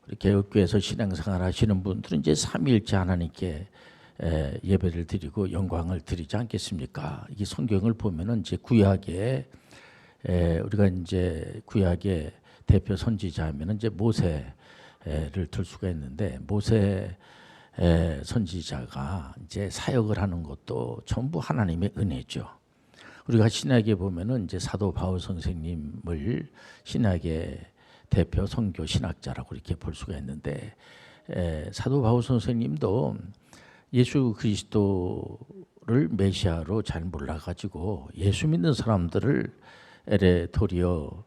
이렇게 교회에서 신앙생활 하시는 분들은 이제 삼위일체 하나님께 예배를 드리고 영광을 드리지 않겠습니까? 이 성경을 보면은 이제 구약에 우리가 이제 구약의 대표 선지자하면은 이제 모세를 들 수가 있는데, 모세 선지자가 이제 사역을 하는 것도 전부 하나님의 은혜죠. 우리가 신약에 보면은 이제 사도 바울 선생님을 신약의 대표 선교 신학자라고 이렇게 볼 수가 있는데, 사도 바울 선생님도 예수 그리스도를 메시아로 잘 몰라가지고 예수 믿는 사람들을 도리어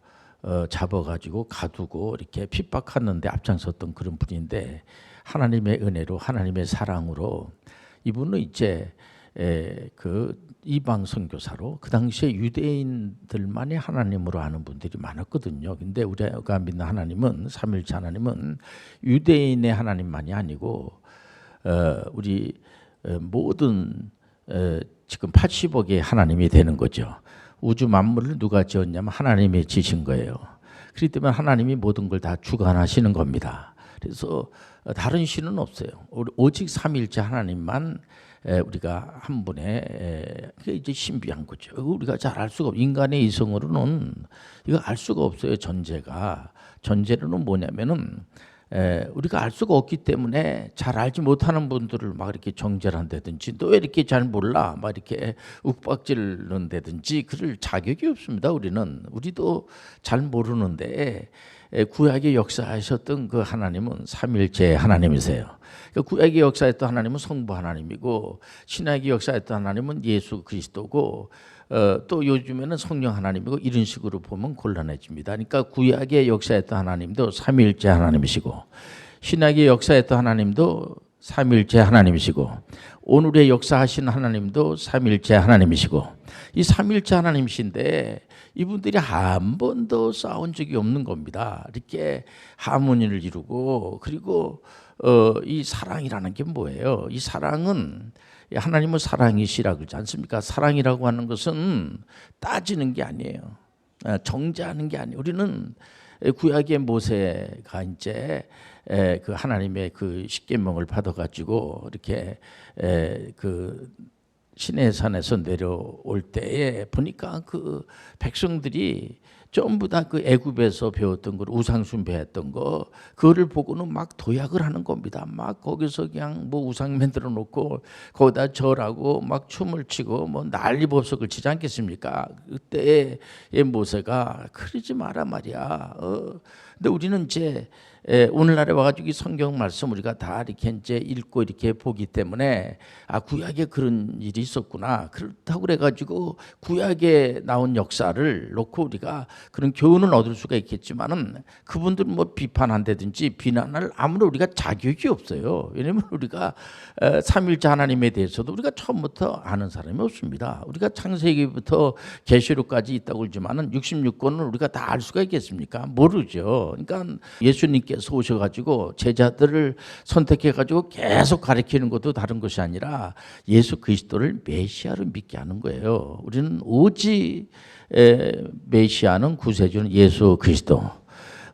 잡아가지고 가두고 이렇게 핍박하는데 앞장섰던 그런 분인데, 하나님의 은혜로 하나님의 사랑으로 이분은 이제 그 이방 선교사로, 그 당시에 유대인들만이 하나님으로 아는 분들이 많았거든요. 근데 우리가 믿는 하나님은, 삼위일체 하나님은 유대인의 하나님만이 아니고 우리 모든 지금 80억의 하나님이 되는 거죠. 우주 만물을 누가 지었냐면 하나님이 지신 거예요. 그렇기 때문에 하나님이 모든 걸 다 주관하시는 겁니다. 그래서 다른 신은 없어요. 오직 삼위일체 하나님만 우리가 한 분의, 그게 이제 신비한 거죠. 우리가 잘 알 수가 없어요. 인간의 이성으로는 이거 알 수가 없어요. 전제로는 뭐냐면은 우리가 알 수가 없기 때문에 잘 알지 못하는 분들을 막 이렇게 정죄한다든지, 너 왜 이렇게 잘 몰라 막 이렇게 윽박지른다든지 그럴 자격이 없습니다. 우리도 잘 모르는데, 구약의 역사하셨던 그 하나님은 삼위일체 하나님이세요. 구약의 역사했던 하나님은 성부 하나님이고, 신약의 역사했던 하나님은 예수 그리스도고, 또 요즘에는 성령 하나님이고, 이런 식으로 보면 곤란해집니다. 그러니까 구약의 역사했던 하나님도 삼위일체 하나님이시고, 신약의 역사했던 하나님도 삼위일체 하나님이시고, 오늘의 역사하신 하나님도 삼위일체 하나님이시고, 이 삼위일체 하나님이신데 이분들이 한 번도 싸운 적이 없는 겁니다. 이렇게 하모니를 이루고, 그리고 이 사랑이라는 게 뭐예요? 이 사랑은, 하나님은 사랑이시라 그러지 않습니까? 사랑이라고 하는 것은 따지는 게 아니에요. 정죄하는 게 아니에요. 우리는 구약의 모세가 이제 그 하나님의 그 십계명을 받아가지고 이렇게 그 시내산에서 내려올 때에 보니까 그 백성들이 전부 다 그 애굽에서 배웠던 걸, 우상 숭배했던 거, 그거를 보고는 막 도약을 하는 겁니다. 막 거기서 그냥 뭐 우상 만들어 놓고 거기다 절하고 막 춤을 추고 뭐 난리법석을 치지 않겠습니까? 그때의 모세가 그러지 마라 말이야. 근데 우리는 이제 오늘날에 와가지고 이 성경 말씀 우리가 다 이렇게 이제 읽고 이렇게 보기 때문에, 아, 구약에 그런 일이 있었구나. 그렇다고 그래가지고 구약에 나온 역사를 놓고 우리가 그런 교훈을 얻을 수가 있겠지만은, 그분들 뭐 비판한다든지 비난할 아무런 우리가 자격이 없어요. 왜냐하면 우리가 삼위일체 하나님에 대해서도 우리가 처음부터 아는 사람이 없습니다. 우리가 창세기부터 계시록까지 있다고 그러지만은 66권을 우리가 다 알 수가 있겠습니까? 모르죠. 그러니까 예수님께서 오셔가지고 제자들을 선택해가지고 계속 가르치는 것도 다른 것이 아니라 예수 그리스도를 메시아로 믿게 하는 거예요. 우리는 오직 메시아는 구세주는 예수 그리스도.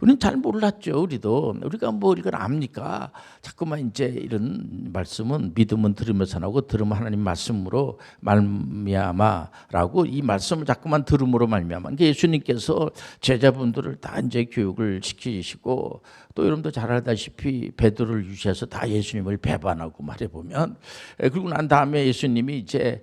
우리는 잘 몰랐죠. 우리가 뭐 이걸 압니까? 자꾸만 이제 이런 말씀은 믿음은 들으면서 나오고, 들으면 하나님 말씀으로 말미암아라고, 이 말씀을 자꾸만 들음으로 말미암아. 그러니까 예수님께서 제자분들을 다 이제 교육을 시키시고, 또 여러분도 잘 알다시피 베드로를 유시해서 다 예수님을 배반하고 말해보면, 그리고 난 다음에 예수님이 이제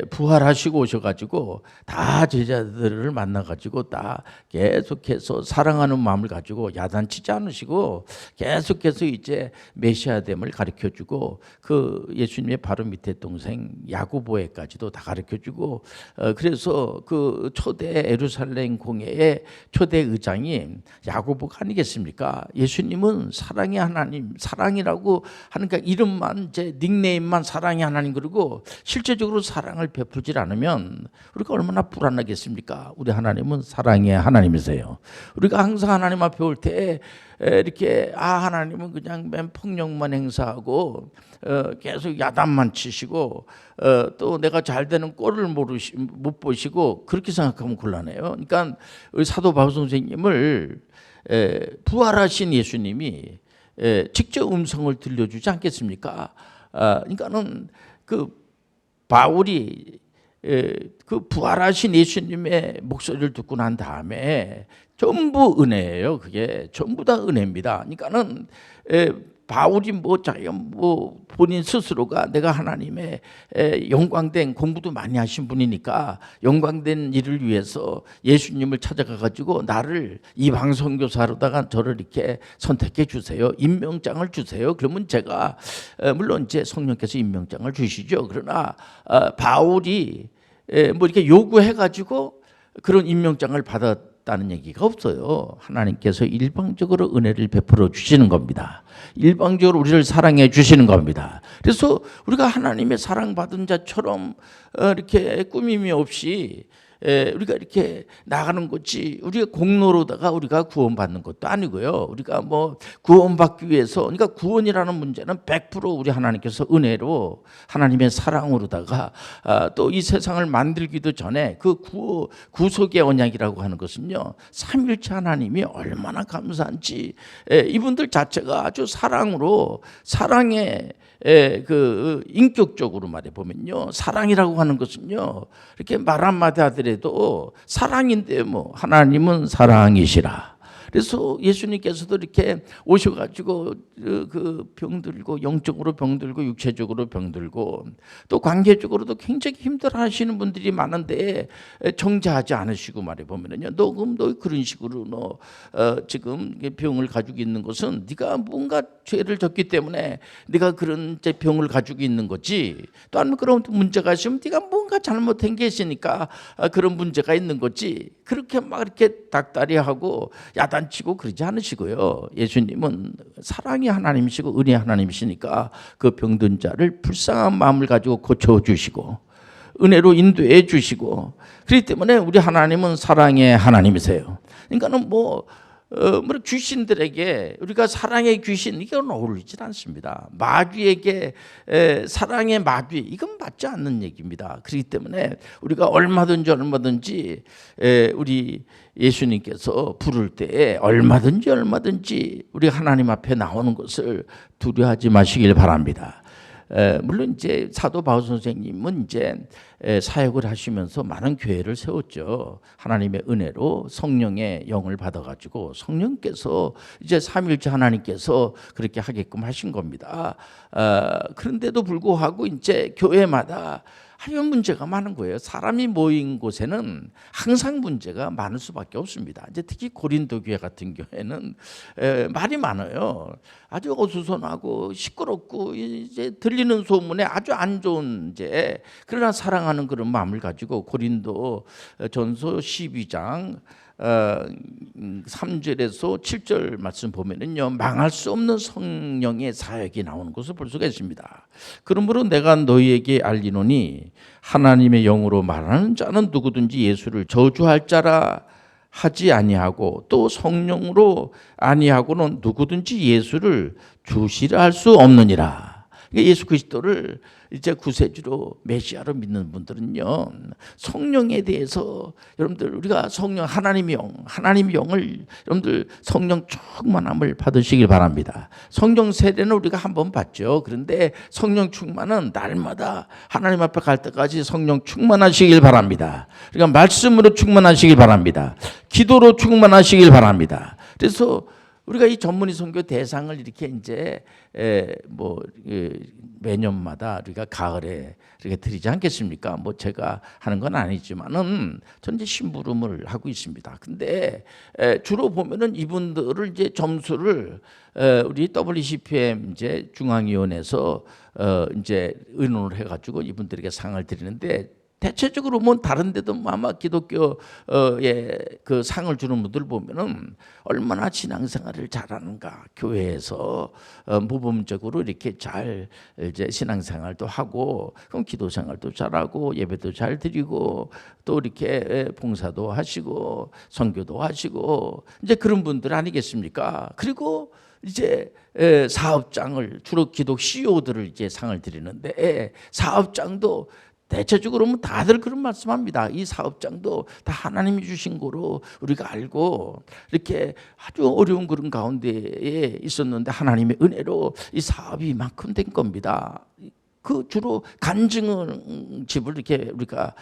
부활하시고 오셔가지고 다 제자들을 만나가지고 다 계속해서 사랑하는 마음을 가지고 야단치지 않으시고 계속해서 이제 메시아됨을 가르쳐주고, 그 예수님의 바로 밑에 동생 야고보에까지도 다 가르쳐주고, 그래서 그 초대 예루살렘 공회의 초대 의장이 야고보가 아니겠습니까? 예수님은 사랑의 하나님, 사랑이라고 하니까 이름만, 이제 닉네임만 사랑의 하나님, 그리고 실제적으로 사랑을 베풀지 않으면 우리가 얼마나 불안하겠습니까? 우리 하나님은 사랑의 하나님이세요. 우리가 항상 하나님 앞에 올 때 이렇게, 하나님은 그냥 맨 폭력만 행사하고 계속 야단만 치시고 또 내가 잘 되는 꼴을 못 보시고, 그렇게 생각하면 곤란해요. 그러니까 우리 사도 바울 선생님을 부활하신 예수님이 직접 음성을 들려주지 않겠습니까? 그러니까는 그 바울이 그 부활하신 예수님의 목소리를 듣고 난 다음에 전부 은혜예요. 그게 전부 다 은혜입니다. 그러니까는 바울이 뭐 본인 스스로가 내가 하나님의 영광된 공부도 많이 하신 분이니까 영광된 일을 위해서 예수님을 찾아가 가지고 나를 이방 선교사로다가 저를 이렇게 선택해 주세요. 임명장을 주세요. 그러면 제가 물론 이제 성령께서 임명장을 주시죠. 그러나 바울이 뭐 이렇게 요구해 가지고 그런 임명장을 받았다는 얘기가 없어요. 하나님께서 일방적으로 은혜를 베풀어 주시는 겁니다. 일방적으로 우리를 사랑해 주시는 겁니다. 그래서 우리가 하나님의 사랑받은 자처럼 이렇게 꾸밈이 없이 우리가 이렇게 나가는 거지, 우리가 공로로다가 우리가 구원받는 것도 아니고요. 우리가 뭐 구원받기 위해서, 그러니까 구원이라는 문제는 100% 우리 하나님께서 은혜로 하나님의 사랑으로다가 또 이 세상을 만들기도 전에 그 구속의 언약이라고 하는 것은요, 삼위일체 하나님이 얼마나 감사한지, 이분들 자체가 아주 사랑으로, 사랑의 그 인격적으로 말해 보면요, 사랑이라고 하는 것은요, 이렇게 말 한마디 하더라도 사랑인데 뭐 하나님은 사랑이시라. 그래서 예수님께서도 이렇게 오셔가지고 그 병들고, 영적으로 병들고 육체적으로 병들고 또 관계적으로도 굉장히 힘들어하시는 분들이 많은데 정죄하지 않으시고 말해 보면은요, 너 그런 식으로 너 지금 병을 가지고 있는 것은 네가 뭔가 죄를 졌기 때문에 네가 그런 병을 가지고 있는 거지, 또 아니면 그런 문제가 있으면 네가 뭔가 잘못한 게 있으니까 그런 문제가 있는 거지, 그렇게 막 이렇게 닭다리하고 야단치고 그러지 않으시고요. 예수님은 사랑의 하나님이시고 은혜의 하나님이시니까 그 병든 자를 불쌍한 마음을 가지고 고쳐주시고 은혜로 인도해 주시고, 그렇기 때문에 우리 하나님은 사랑의 하나님이세요. 그러니까는 뭐 귀신들에게 우리가 사랑의 귀신, 이건 어울리지 않습니다. 마귀에게 사랑의 마귀, 이건 맞지 않는 얘기입니다. 그렇기 때문에 우리가 얼마든지 우리 예수님께서 부를 때에 얼마든지 우리 하나님 앞에 나오는 것을 두려워하지 마시길 바랍니다. 물론 이제 사도 바울 선생님은 이제 사역을 하시면서 많은 교회를 세웠죠. 하나님의 은혜로 성령의 영을 받아가지고 성령께서 이제 삼위일체 하나님께서 그렇게 하게끔 하신 겁니다. 그런데도 불구하고 이제 교회마다 하여간 문제가 많은 거예요. 사람이 모인 곳에는 항상 문제가 많을 수밖에 없습니다. 이제 특히 고린도 교회 같은 경우에는 말이 많아요. 아주 어수선하고 시끄럽고 이제 들리는 소문에 아주 안 좋은, 이제 그러나 사랑하는 그런 마음을 가지고 고린도 전서 12장 3절에서 7절 말씀 보면은요, 망할 수 없는 성령의 사역이 나오는 것을 볼 수가 있습니다. 그러므로 내가 너희에게 알리노니 하나님의 영으로 말하는 자는 누구든지 예수를 저주할 자라 하지 아니하고 또 성령으로 아니하고는 누구든지 예수를 주시라 할 수 없느니라. 예수 그리스도를 이제 구세주로 메시아로 믿는 분들은요, 성령에 대해서 여러분들, 우리가 성령, 하나님의 영을 여러분들 성령 충만함을 받으시길 바랍니다. 성령 세례는 우리가 한번 받죠. 그런데 성령 충만은 날마다 하나님 앞에 갈 때까지 성령 충만하시길 바랍니다. 그러니까 말씀으로 충만하시길 바랍니다. 기도로 충만하시길 바랍니다. 그래서 우리가 이 전문의 선교 대상을 이렇게 이제 매년마다 우리가 가을에 이렇게 드리지 않겠습니까? 뭐 제가 하는 건 아니지만은 전 이제 심부름을 하고 있습니다. 근데 주로 보면은 이분들을 이제 점수를 우리 WCPM 이제 중앙위원회에서 이제 의논을 해가지고 이분들에게 상을 드리는데, 대체적으로 뭐 다른 데도 아마 기독교에 그 상을 주는 분들 보면은 얼마나 신앙생활을 잘하는가, 교회에서 모범적으로 이렇게 잘 이제 신앙생활도 하고, 그럼 기도생활도 잘하고 예배도 잘 드리고 또 이렇게 봉사도 하시고 선교도 하시고 이제 그런 분들 아니겠습니까? 그리고 이제 사업장을, 주로 기독 CEO들을 이제 상을 드리는데 사업장도 대체적으로 뭐 다들 그런 말씀합니다. 이 사업장도 다 하나님이 주신 거로 우리가 알고 이렇게 아주 어려운 그런 가운데에 있었는데 하나님의 은혜로 이 사업이 이만큼 된 겁니다. 그 주로 간증집을 이렇게 우리가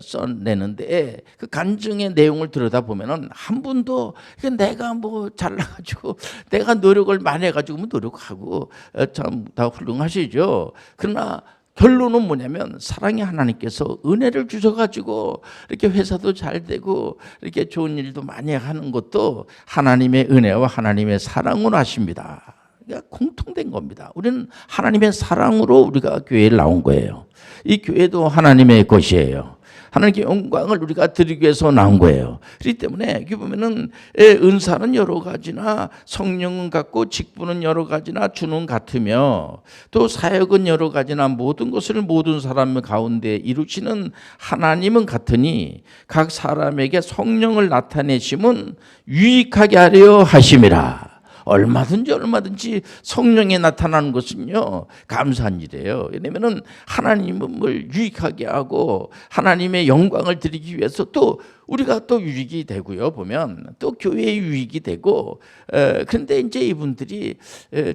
써내는데 그 간증의 내용을 들여다보면은 한 분도 내가 뭐 잘나가지고 내가 노력을 많이 해가지고 뭐 노력하고 참 다 훌륭하시죠. 그러나 결론은 뭐냐면 사랑의 하나님께서 은혜를 주셔가지고 이렇게 회사도 잘 되고 이렇게 좋은 일도 많이 하는 것도 하나님의 은혜와 하나님의 사랑으로 하십니다. 그러니까 공통된 겁니다. 우리는 하나님의 사랑으로 우리가 교회에 나온 거예요. 이 교회도 하나님의 것이에요. 하나님께 영광을 우리가 드리기 위해서 나온 거예요. 그렇기 때문에 여기 보면은 은사는 여러 가지나 성령은 같고 직분은 여러 가지나 주는 같으며 또 사역은 여러 가지나 모든 것을 모든 사람 가운데 이루시는 하나님은 같으니 각 사람에게 성령을 나타내심은 유익하게 하려 하심이라. 얼마든지 성령이 나타나는 것은요 감사한 일이에요. 왜냐하면 하나님을 유익하게 하고 하나님의 영광을 드리기 위해서 또 우리가 또 유익이 되고요. 보면 또 교회의 유익이 되고 그런데 이제 이분들이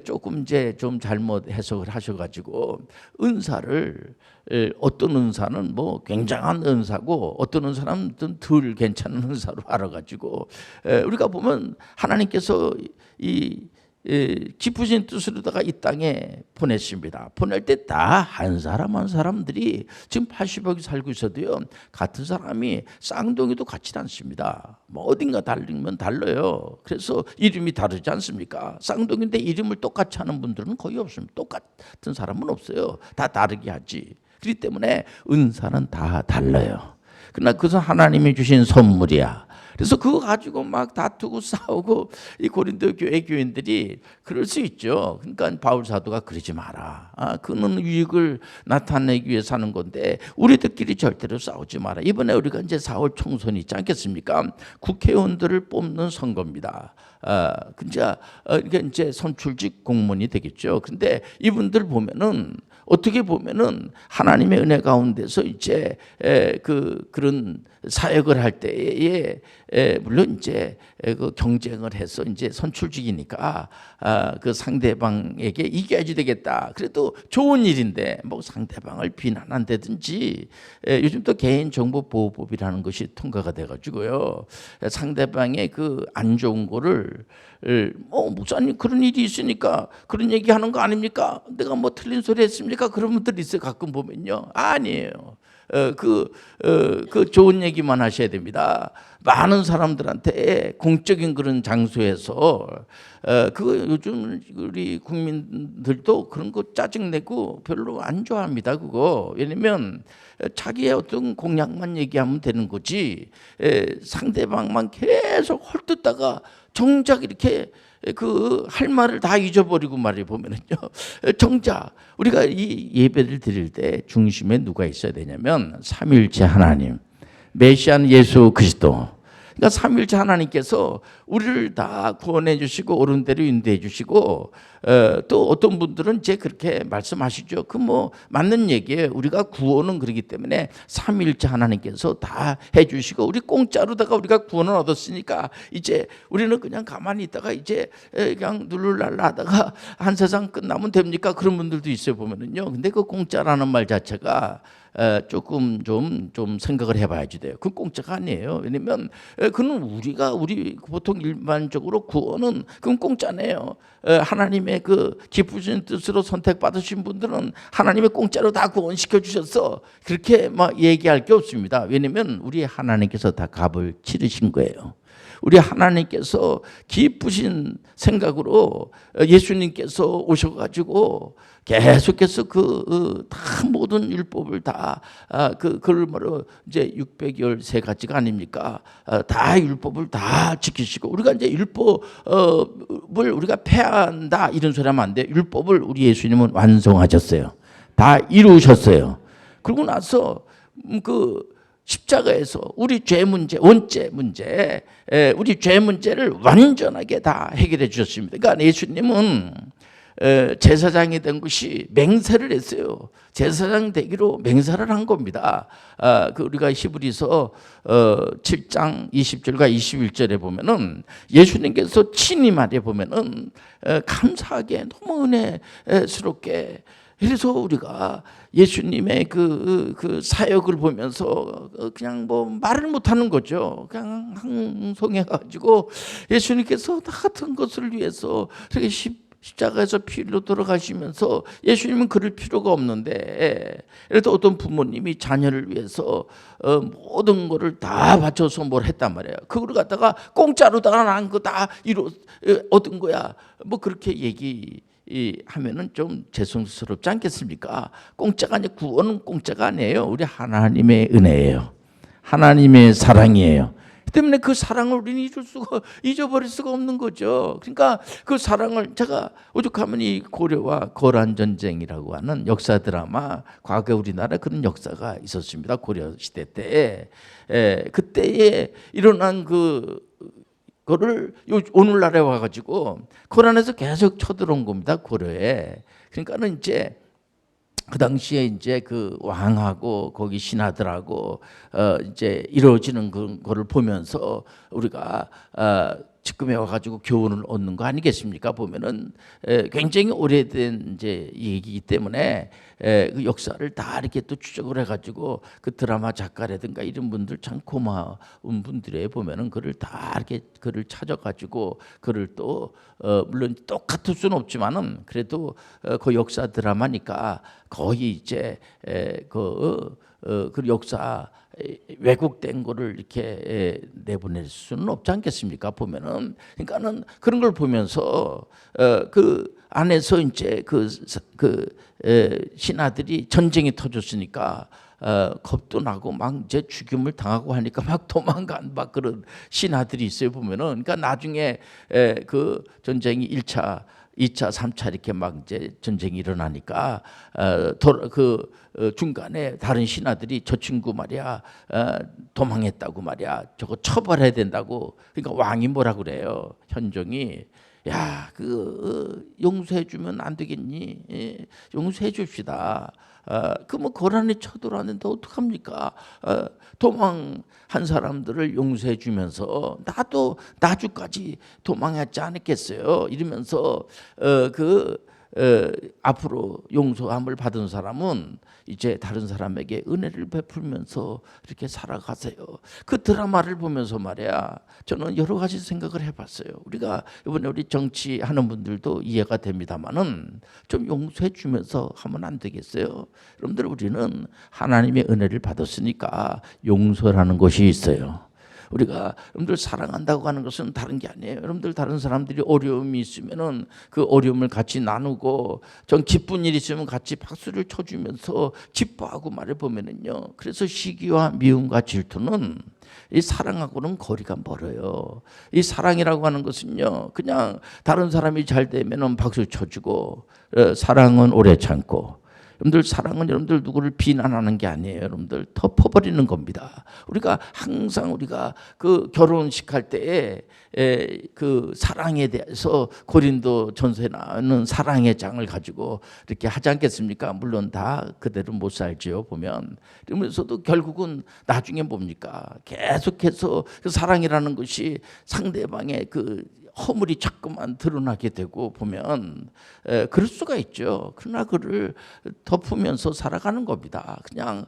조금 이제 좀 잘못 해석을 하셔가지고 은사를 어떤 은사는 뭐 굉장한 은사고 어떤 은사는 좀 덜 괜찮은 은사로 알아가지고 우리가 보면 하나님께서 이 깊으신 뜻으로다가 이 땅에 보냈습니다. 보낼 때 다 한 사람 한 사람들이 지금 80억이 살고 있어도요 같은 사람이 쌍둥이도 같지 않습니다. 뭐 어딘가 다르면 달라요. 그래서 이름이 다르지 않습니까? 쌍둥이인데 이름을 똑같이 하는 분들은 거의 없습니다. 똑같은 사람은 없어요. 다 다르게 하지. 그렇기 때문에 은사는 다 달라요. 그러나 그것은 하나님이 주신 선물이야. 그래서 그거 가지고 막 다투고 싸우고 이 고린도 교회 교인들이 그럴 수 있죠. 그러니까 바울 사도가 그러지 마라. 그는 유익을 나타내기 위해 사는 건데 우리들끼리 절대로 싸우지 마라. 이번에 우리가 이제 4월 총선이 있지 않겠습니까? 국회의원들을 뽑는 선거입니다. 이게 이제 선출직 공무원이 되겠죠. 그런데 이분들 보면은 어떻게 보면은 하나님의 은혜 가운데서 이제 그런 사역을 할 때에 물론 이제 그 경쟁을 해서 이제 선출직이니까 그 상대방에게 이겨야지 되겠다. 그래도 좋은 일인데 뭐 상대방을 비난한다든지 요즘 또 개인정보보호법이라는 것이 통과가 돼가지고요 상대방의 그 안 좋은 거를 목사님 그런 일이 있으니까 그런 얘기하는 거 아닙니까? 내가 뭐 틀린 소리 했습니까? 그런 분들 있어요. 가끔 보면요. 아니에요. 그 좋은 얘기만 하셔야 됩니다. 많은 사람들한테 공적인 그런 장소에서 요즘 우리 국민들도 그런 거 짜증내고 별로 안 좋아합니다. 그거 왜냐면 자기의 어떤 공약만 얘기하면 되는 거지 상대방만 계속 헐뜯다가 정작 이렇게 할 말을 다 잊어버리고 말해 보면은요. 정작 우리가 이 예배를 드릴 때 중심에 누가 있어야 되냐면 삼위일체 하나님, 메시아는 예수 그리스도. 그러니까 삼위일체 하나님께서 우리를 다 구원해 주시고 옳은 대로 인도해 주시고 또 어떤 분들은 이제 그렇게 말씀하시죠. 그 뭐 맞는 얘기예요. 우리가 구원은 그렇기 때문에 삼위일체 하나님께서 다 해주시고 우리 공짜로다가 우리가 구원을 얻었으니까 이제 우리는 그냥 가만히 있다가 이제 그냥 누를랄라 하다가 한 세상 끝나면 됩니까? 그런 분들도 있어요 보면은요. 근데 그 공짜라는 말 자체가 조금 좀 생각을 해봐야지 돼요. 그건 공짜가 아니에요. 왜냐면 그는 우리 보통 일반적으로 구원은 그건 공짜네요. 하나님의 그 기쁘신 뜻으로 선택받으신 분들은 하나님의 공짜로 다 구원시켜 주셔서 그렇게 막 얘기할 게 없습니다. 왜냐면 우리 하나님께서 다 값을 치르신 거예요. 우리 하나님께서 기쁘신 생각으로 예수님께서 오셔가지고 계속해서 다 모든 율법을 다 그걸 뭐로 이제 613가지가 아닙니까? 다 율법을 다 지키시고 우리가 이제 율법을 우리가 폐한다 이런 소리 하면 안 돼. 율법을 우리 예수님은 완성하셨어요. 다 이루셨어요. 그러고 나서 십자가에서 우리 죄 문제, 원죄 문제, 우리 죄 문제를 완전하게 다 해결해 주셨습니다. 그러니까 예수님은 제사장이 된 것이 맹세를 했어요. 제사장 되기로 맹세를 한 겁니다. 우리가 히브리서 7장 20절과 21절에 보면은 예수님께서 친히 말해 보면은 감사하게 너무 은혜스럽게, 그래서 우리가 예수님의 그 사역을 보면서 그냥 뭐 말을 못하는 거죠. 그냥 항송해가지고 예수님께서 나 같은 것을 위해서 이렇게 십자가에서 피로 돌아가시면서, 예수님은 그럴 필요가 없는데, 그래도 어떤 부모님이 자녀를 위해서 모든 거를 다 바쳐서 뭘 했단 말이에요. 그걸 갖다가 공짜로다가 난 거 다 얻은 거야. 뭐 그렇게 하면은 좀 죄송스럽지 않겠습니까? 공짜가 아니고, 구원은 공짜가 아니에요. 우리 하나님의 은혜예요. 하나님의 사랑이에요. 때문에 그 사랑을 우리는 잊어버릴 수가 없는 거죠. 그러니까 그 사랑을, 제가 오죽하면 이 고려와 거란 전쟁이라고 하는 역사 드라마, 과거 우리나라 그런 역사가 있었습니다. 고려 시대 때에. 그때에 일어난 그거를 오늘날에 와가지고 고란에서 계속 쳐들어온 겁니다. 고려에. 그러니까는 이제 그 당시에 이제 그 왕하고 거기 신하들하고 이제 이루어지는 그거를 보면서 우리가 지금에 와가지고 교훈을 얻는 거 아니겠습니까? 보면은 굉장히 오래된 이제 얘기이기 때문에 그 역사를 다 이렇게 또 추적을 해가지고 그 드라마 작가라든가 이런 분들 참 고마운 분들에 보면은 그를 다 이렇게 그를 찾아가지고 그를 또 물론 똑같을 수는 없지만은 그래도 그 역사 드라마니까 거의 이제 그 역사 왜곡된 거를 이렇게 내보낼 수는 없지 않겠습니까? 보면은, 그러니까는 그런 걸 보면서 그 안에서 이제 신하들이 전쟁이 터졌으니까 겁도 나고 막 이제 죽임을 당하고 하니까 막 도망간 막 그런 신하들이 있어요. 보면은, 그러니까 나중에 그 전쟁이 1차, 2차, 3차 이렇게 막 이제 전쟁이 일어나니까 중간에 다른 신하들이 저 친구 말이야 도망했다고 말이야, 저거 처벌해야 된다고. 그러니까 왕이 뭐라 그래요? 현종이, 야, 용서해 주면 안 되겠니? 용서해 줍시다. 뭐 고란에 쳐들어왔는데 어떡합니까? 도망한 사람들을 용서해 주면서 나도 나주까지 도망했지 않았겠어요? 이러면서 앞으로 용서함을 받은 사람은 이제 다른 사람에게 은혜를 베풀면서 이렇게 살아가세요. 그 드라마를 보면서 말이야, 저는 여러 가지 생각을 해봤어요. 우리가 이번에 우리 정치하는 분들도 이해가 됩니다만은 좀 용서해 주면서 하면 안 되겠어요? 여러분들, 우리는 하나님의 은혜를 받았으니까 용서라는 것이 있어요. 우리가 여러분들 사랑한다고 하는 것은 다른 게 아니에요. 여러분들 다른 사람들이 어려움이 있으면은 그 어려움을 같이 나누고, 좀 기쁜 일이 있으면 같이 박수를 쳐주면서 기뻐하고 말해 보면은요. 그래서 시기와 미움과 질투는 이 사랑하고는 거리가 멀어요. 이 사랑이라고 하는 것은요, 그냥 다른 사람이 잘 되면은 박수 쳐주고, 사랑은 오래 참고. 여러분들, 사랑은 여러분들 누구를 비난하는 게 아니에요. 여러분들 덮어버리는 겁니다. 우리가 항상 우리가 그 결혼식 할 때에 그 사랑에 대해서 고린도 전서에 나오는 사랑의 장을 가지고 이렇게 하지 않겠습니까? 물론 다 그대로 못 살지요, 보면. 그러면서도 결국은 나중에 뭡니까? 계속해서 그 사랑이라는 것이 상대방의 그 허물이 자꾸만 드러나게 되고 보면 그럴 수가 있죠. 그러나 그를 덮으면서 살아가는 겁니다. 그냥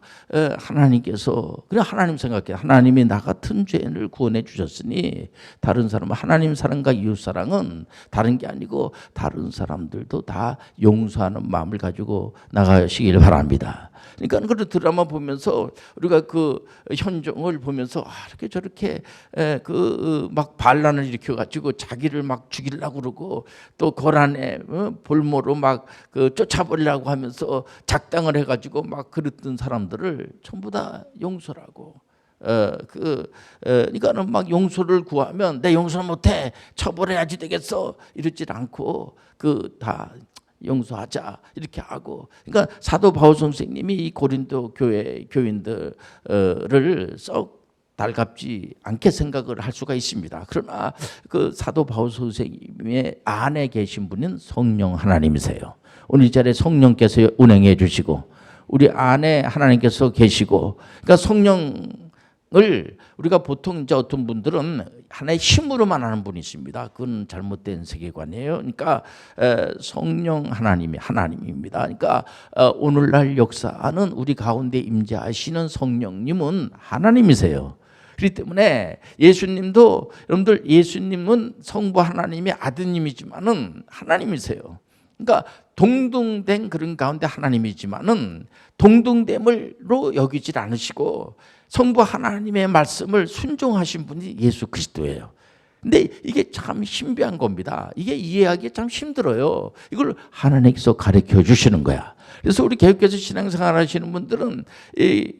하나님께서, 그냥 하나님 생각해요. 하나님이 나 같은 죄인을 구원해 주셨으니 다른 사람은, 하나님 사랑과 이웃 사랑은 다른 게 아니고 다른 사람들도 다 용서하는 마음을 가지고 나가시길 바랍니다. 그러니까 그 드라마 보면서 우리가 그 현종을 보면서 이렇게 저렇게 막 반란을 일으켜 가지고 자기를 막 죽이려고 그러고, 또 고란에 볼모로 막 쫓아버리려고 하면서 작당을 해 가지고 막 그랬던 사람들을 전부 다 용서라고. 그러니까는 막 용서를 구하면 내 용서 못해, 처벌해야지 되겠어, 이러질 않고 다 용서하자 이렇게 하고. 그러니까 사도 바울 선생님이 이 고린도 교회 교인들을 썩 달갑지 않게 생각을 할 수가 있습니다. 그러나 그 사도 바울 선생님의 안에 계신 분은 성령 하나님이세요. 오늘 이 자리에 성령께서 운행해 주시고 우리 안에 하나님께서 계시고, 그러니까 성령을 우리가 보통 이제 어떤 분들은 하나의 힘으로만 하는 분이 있습니다. 그건 잘못된 세계관이에요. 그러니까 성령 하나님이 하나님입니다. 그러니까 오늘날 역사하는 우리 가운데 임재하시는 성령님은 하나님이세요. 그렇기 때문에 예수님도, 여러분들 예수님은 성부 하나님의 아드님이지만은 하나님이세요. 그러니까 동등된 그런 가운데 하나님이지만은 동등됨으로 여기질 않으시고 성부 하나님의 말씀을 순종하신 분이 예수 그리스도예요. 근데 이게 참 신비한 겁니다. 이게 이해하기 참 힘들어요. 이걸 하나님께서 가르쳐 주시는 거야. 그래서 우리 개혁교회에서 신앙생활 하시는 분들은 이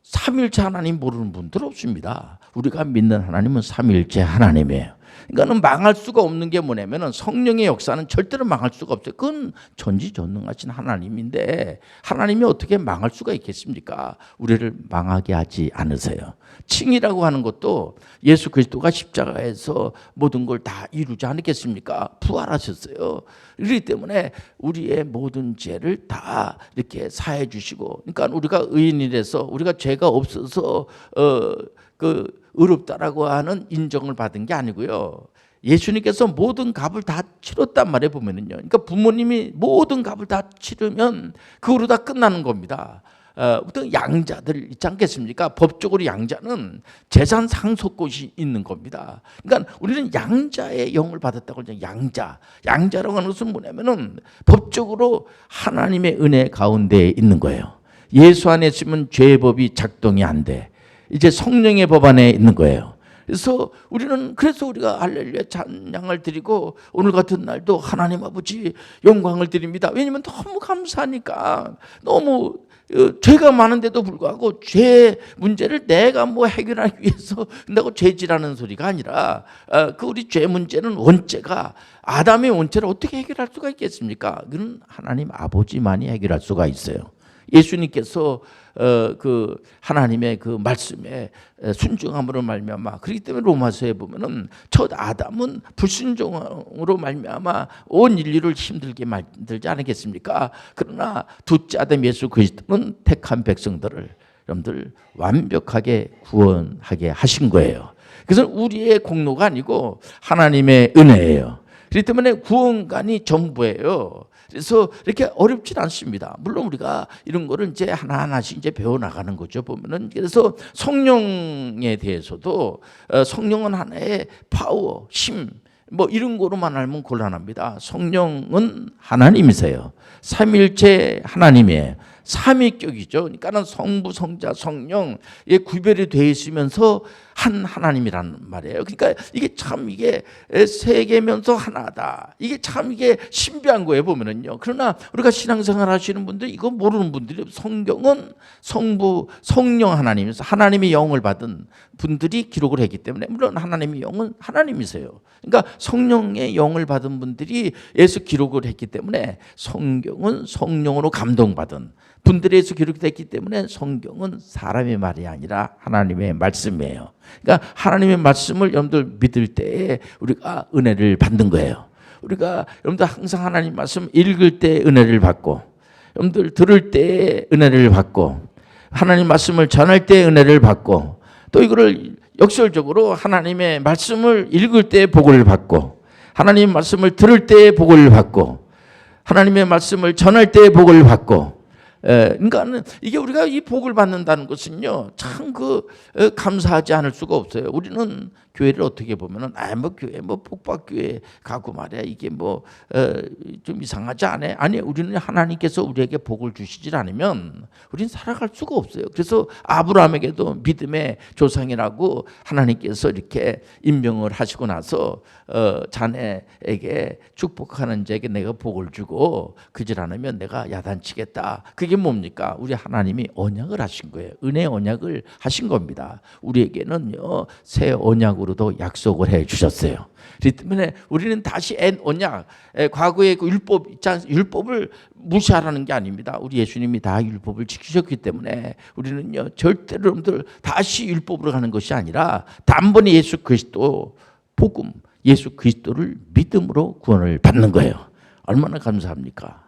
삼일체 하나님 모르는 분들 없습니다. 우리가 믿는 하나님은 삼일체 하나님이에요. 그러니까는 망할 수가 없는 게 뭐냐면은 성령의 역사는 절대로 망할 수가 없어요. 그건 전지전능하신 하나님인데 하나님이 어떻게 망할 수가 있겠습니까? 우리를 망하게 하지 않으세요. 칭이라고 하는 것도 예수 그리스도가 십자가에서 모든 걸 다 이루지 않았겠습니까? 부활하셨어요. 그렇기 때문에 우리의 모든 죄를 다 이렇게 사해 주시고, 그러니까 우리가 의인이라서 우리가 죄가 없어서 의롭다라고 하는 인정을 받은 게 아니고요. 예수님께서 모든 값을 다 치렀단 말이에요. 보면은요. 그러니까 부모님이 모든 값을 다 치르면 그거로 다 끝나는 겁니다. 어떤 양자들 있지 않겠습니까? 법적으로 양자는 재산 상속권이 있는 겁니다. 그러니까 우리는 양자의 영을 받았다고 하죠. 양자라고 하는 것은 뭐냐면은 법적으로 하나님의 은혜 가운데 있는 거예요. 예수 안에 있으면 죄의 법이 작동이 안 돼. 이제 성령의 법 안에 있는 거예요. 그래서 우리가 할렐루야 찬양을 드리고 오늘 같은 날도 하나님 아버지 영광을 드립니다. 왜냐하면 너무 감사하니까. 너무 죄가 많은데도 불구하고 죄 문제를 내가 뭐 해결하기 위해서 한다고 죄지라는 소리가 아니라 그 우리 죄 문제는 원죄가 아담의 원죄를 어떻게 해결할 수가 있겠습니까? 그건 하나님 아버지만이 해결할 수가 있어요. 예수님께서 그 하나님의 그 말씀에 순종함으로 말미암아, 그렇기 때문에 로마서에 보면은 첫 아담은 불순종으로 말미암아 온 인류를 힘들게 만들지 않았겠습니까? 그러나 둘째 아담 예수 그리스도는 택한 백성들을 여러분들 완벽하게 구원하게 하신 거예요. 그래서 우리의 공로가 아니고 하나님의 은혜예요. 그렇기 때문에 구원관이 전부예요. 그래서 이렇게 어렵진 않습니다. 물론 우리가 이런 거를 이제 하나하나씩 이제 배워 나가는 거죠. 보면은 그래서 성령에 대해서도 성령은 하나의 파워, 힘, 뭐 이런 거로만 알면 곤란합니다. 성령은 하나님이세요. 삼일체 하나님이에요. 삼위격이죠. 그러니까는 성부, 성자, 성령에 구별이 되어 있으면서 한 하나님이라는 말이에요. 그러니까 이게 참 이게 세 개면서 하나다. 이게 참 이게 신비한 거예요. 보면은요. 그러나 우리가 신앙생활 하시는 분들 이거 모르는 분들이, 성경은 성부, 성령 하나님에서 하나님의 영을 받은 분들이 기록을 했기 때문에, 물론 하나님의 영은 하나님이세요. 그러니까 성령의 영을 받은 분들이 예수 기록을 했기 때문에 성경은 성령으로 감동받은 분들에서 기록됐기 때문에 성경은 사람의 말이 아니라 하나님의 말씀이에요. 그러니까 하나님의 말씀을 여러분들 믿을 때에 우리가 은혜를 받는 거예요. 우리가 여러분들 항상 하나님 말씀 읽을 때 은혜를 받고, 여러분들 들을 때 은혜를 받고, 하나님 말씀을 전할 때 은혜를 받고, 또 이거를 역설적으로 하나님의 말씀을 읽을 때 복을 받고, 하나님 말씀을 들을 때 복을 받고, 하나님의 말씀을 전할 때 복을 받고, 그러니까는 이게 우리가 이 복을 받는다는 것은요, 참 감사하지 않을 수가 없어요. 우리는 교회를 어떻게 보면은 뭐 교회 뭐 복박교회 가고 말이야, 이게 뭐 좀 이상하지 않아? 아니, 우리는 하나님께서 우리에게 복을 주시질 않으면 우리는 살아갈 수가 없어요. 그래서 아브라함에게도 믿음의 조상이라고 하나님께서 이렇게 임명을 하시고 나서 자네에게 축복하는 자에게 내가 복을 주고 그질 않으면 내가 야단치겠다. 그게 그게 뭡니까? 우리 하나님이 언약을 하신 거예요. 은혜 언약을 하신 겁니다. 우리에게는요, 새 언약으로도 약속을 해 주셨어요. 그렇기 때문에 우리는 다시 옛 언약, 과거의 그 율법, 율법을 무시하라는 게 아닙니다. 우리 예수님이 다 율법을 지키셨기 때문에 우리는요, 절대로 여러분들 다시 율법으로 가는 것이 아니라 단번에 예수 그리스도 복음, 예수 그리스도를 믿음으로 구원을 받는 거예요. 얼마나 감사합니까?